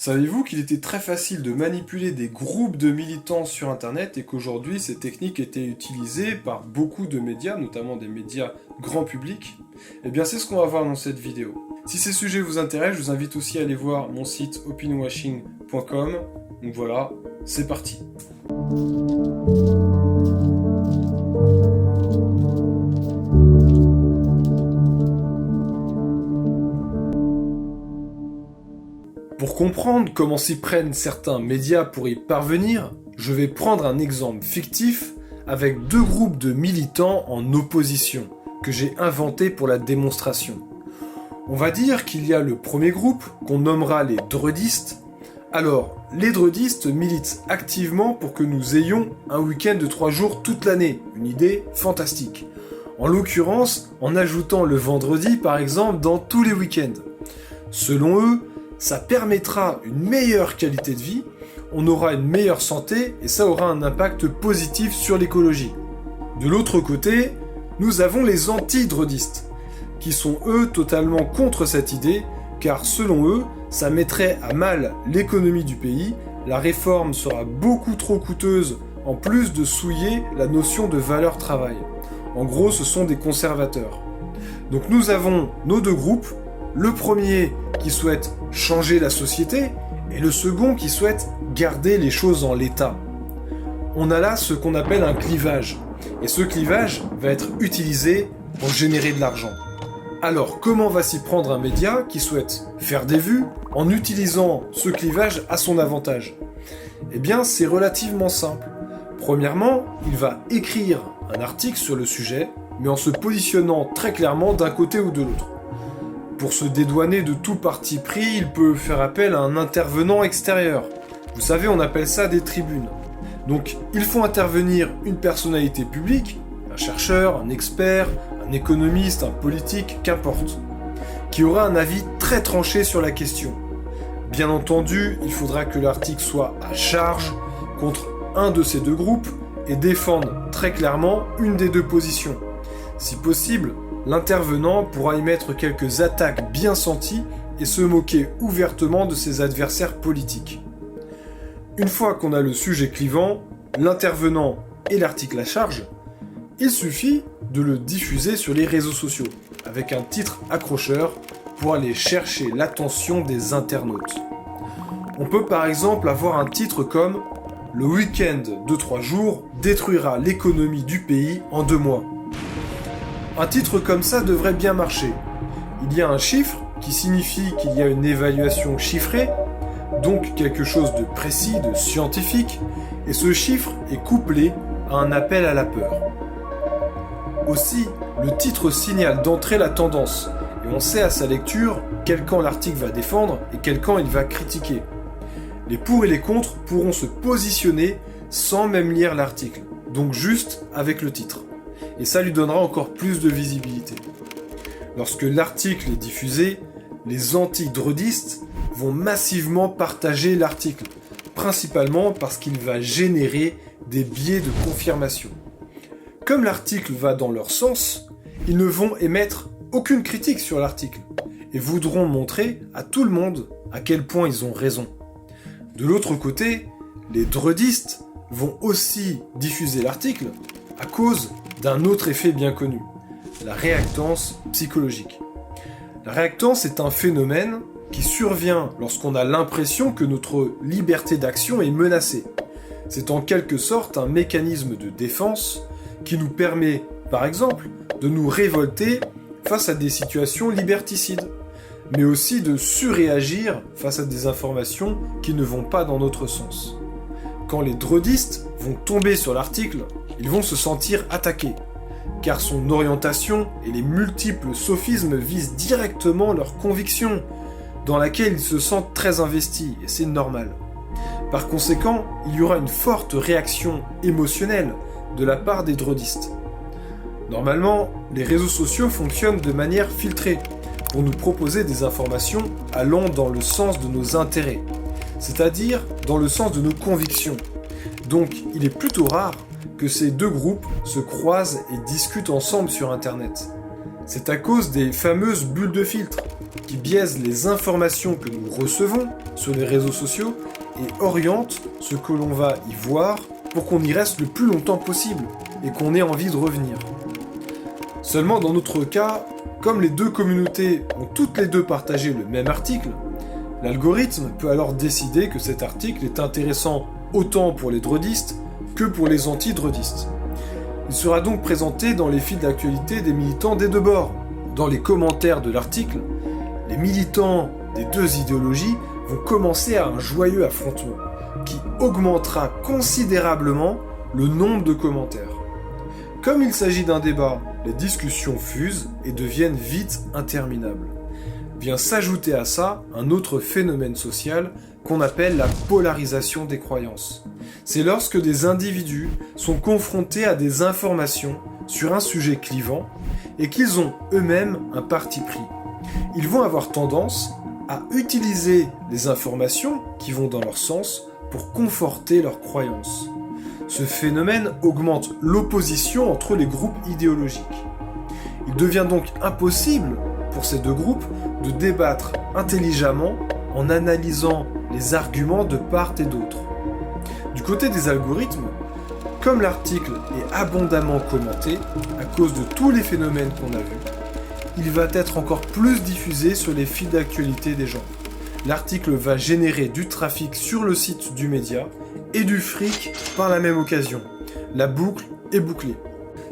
Savez-vous qu'il était très facile de manipuler des groupes de militants sur Internet et qu'aujourd'hui ces techniques étaient utilisées par beaucoup de médias, notamment des médias grand public? Eh bien c'est ce qu'on va voir dans cette vidéo. Si ces sujets vous intéressent, je vous invite aussi à aller voir mon site opinionwashing.com. Donc voilà, c'est parti. Pour comprendre comment s'y prennent certains médias pour y parvenir, je vais prendre un exemple fictif avec deux groupes de militants en opposition que j'ai inventé pour la démonstration. On va dire qu'il y a le premier groupe qu'on nommera les dreudistes. Alors, les dreudistes militent activement pour que nous ayons un week-end de 3 jours toute l'année. Une idée fantastique. En l'occurrence, en ajoutant le vendredi par exemple dans tous les week-ends. Selon eux, ça permettra une meilleure qualité de vie, on aura une meilleure santé et ça aura un impact positif sur l'écologie. De l'autre côté, nous avons les anti-dreudistes, qui sont eux totalement contre cette idée, car selon eux, ça mettrait à mal l'économie du pays, la réforme sera beaucoup trop coûteuse en plus de souiller la notion de valeur travail. En gros, ce sont des conservateurs. Donc nous avons nos deux groupes, le premier qui souhaite changer la société et le second qui souhaite garder les choses en l'état. On a là ce qu'on appelle un clivage, et ce clivage va être utilisé pour générer de l'argent. Alors comment va s'y prendre un média qui souhaite faire des vues en utilisant ce clivage à son avantage? Eh bien c'est relativement simple. Premièrement, il va écrire un article sur le sujet, mais en se positionnant très clairement d'un côté ou de l'autre. Pour se dédouaner de tout parti pris, il peut faire appel à un intervenant extérieur. Vous savez, on appelle ça des tribunes. Donc, il faut intervenir une personnalité publique, un chercheur, un expert, un économiste, un politique, qu'importe, qui aura un avis très tranché sur la question. Bien entendu, il faudra que l'article soit à charge contre un de ces deux groupes et défende très clairement une des deux positions. Si possible, l'intervenant pourra y mettre quelques attaques bien senties et se moquer ouvertement de ses adversaires politiques. Une fois qu'on a le sujet clivant, l'intervenant et l'article à charge, il suffit de le diffuser sur les réseaux sociaux, avec un titre accrocheur pour aller chercher l'attention des internautes. On peut par exemple avoir un titre comme « Le week-end de 3 jours détruira l'économie du pays en 2 mois ». Un titre comme ça devrait bien marcher. Il y a un chiffre qui signifie qu'il y a une évaluation chiffrée, donc quelque chose de précis, de scientifique, et ce chiffre est couplé à un appel à la peur. Aussi, le titre signale d'entrée la tendance, et on sait à sa lecture quel camp l'article va défendre et quel camp il va critiquer. Les pour et les contre pourront se positionner sans même lire l'article, donc juste avec le titre. Et ça lui donnera encore plus de visibilité. Lorsque l'article est diffusé, les anti-dreudistes vont massivement partager l'article, principalement parce qu'il va générer des biais de confirmation. Comme l'article va dans leur sens, ils ne vont émettre aucune critique sur l'article et voudront montrer à tout le monde à quel point ils ont raison. De l'autre côté, les dreudistes vont aussi diffuser l'article à cause d'un autre effet bien connu, la réactance psychologique. La réactance est un phénomène qui survient lorsqu'on a l'impression que notre liberté d'action est menacée. C'est en quelque sorte un mécanisme de défense qui nous permet, par exemple, de nous révolter face à des situations liberticides, mais aussi de surréagir face à des informations qui ne vont pas dans notre sens. Quand les dreudistes vont tomber sur l'article, ils vont se sentir attaqués, car son orientation et les multiples sophismes visent directement leur conviction, dans laquelle ils se sentent très investis, et c'est normal. Par conséquent, il y aura une forte réaction émotionnelle de la part des dreudistes. Normalement, les réseaux sociaux fonctionnent de manière filtrée, pour nous proposer des informations allant dans le sens de nos intérêts, c'est-à-dire dans le sens de nos convictions. Donc, il est plutôt rare que ces deux groupes se croisent et discutent ensemble sur Internet. C'est à cause des fameuses bulles de filtre qui biaisent les informations que nous recevons sur les réseaux sociaux et oriente ce que l'on va y voir pour qu'on y reste le plus longtemps possible et qu'on ait envie de revenir. Seulement dans notre cas, comme les deux communautés ont toutes les deux partagé le même article, l'algorithme peut alors décider que cet article est intéressant autant pour les drodistes que pour les anti-drodistes. Il sera donc présenté dans les fils d'actualité des militants des deux bords. Dans les commentaires de l'article, les militants des deux idéologies vont commencer à un joyeux affrontement qui augmentera considérablement le nombre de commentaires. Comme il s'agit d'un débat, les discussions fusent et deviennent vite interminables. Vient s'ajouter à ça un autre phénomène social qu'on appelle la polarisation des croyances. C'est lorsque des individus sont confrontés à des informations sur un sujet clivant et qu'ils ont eux-mêmes un parti pris. Ils vont avoir tendance à utiliser les informations qui vont dans leur sens pour conforter leurs croyances. Ce phénomène augmente l'opposition entre les groupes idéologiques. Il devient donc impossible pour ces deux groupes de débattre intelligemment en analysant les arguments de part et d'autre. Du côté des algorithmes, comme l'article est abondamment commenté à cause de tous les phénomènes qu'on a vus, il va être encore plus diffusé sur les fils d'actualité des gens. L'article va générer du trafic sur le site du média et du fric par la même occasion. La boucle est bouclée.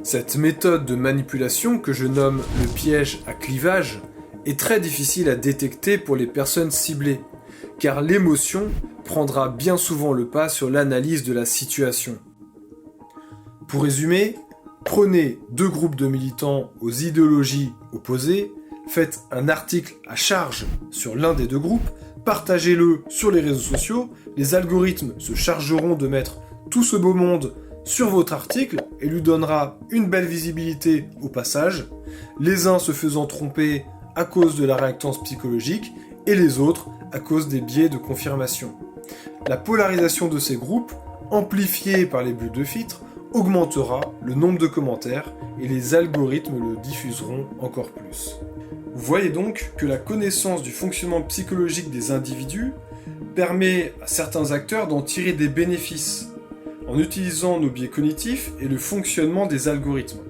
Cette méthode de manipulation que je nomme le piège à clivage est très difficile à détecter pour les personnes ciblées, car l'émotion prendra bien souvent le pas sur l'analyse de la situation. Pour résumer, prenez deux groupes de militants aux idéologies opposées, faites un article à charge sur l'un des deux groupes, partagez-le sur les réseaux sociaux, les algorithmes se chargeront de mettre tout ce beau monde sur votre article et lui donnera une belle visibilité au passage, les uns se faisant tromper à cause de la réactance psychologique et les autres à cause des biais de confirmation. La polarisation de ces groupes, amplifiée par les bulles de filtre, augmentera le nombre de commentaires et les algorithmes le diffuseront encore plus. Vous voyez donc que la connaissance du fonctionnement psychologique des individus permet à certains acteurs d'en tirer des bénéfices en utilisant nos biais cognitifs et le fonctionnement des algorithmes.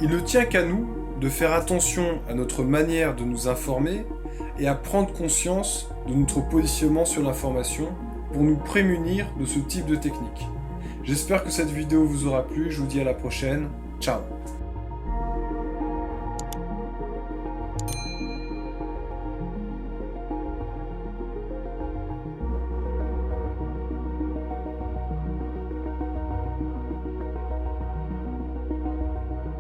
Il ne tient qu'à nous de faire attention à notre manière de nous informer et à prendre conscience de notre positionnement sur l'information pour nous prémunir de ce type de technique. J'espère que cette vidéo vous aura plu, je vous dis à la prochaine, ciao.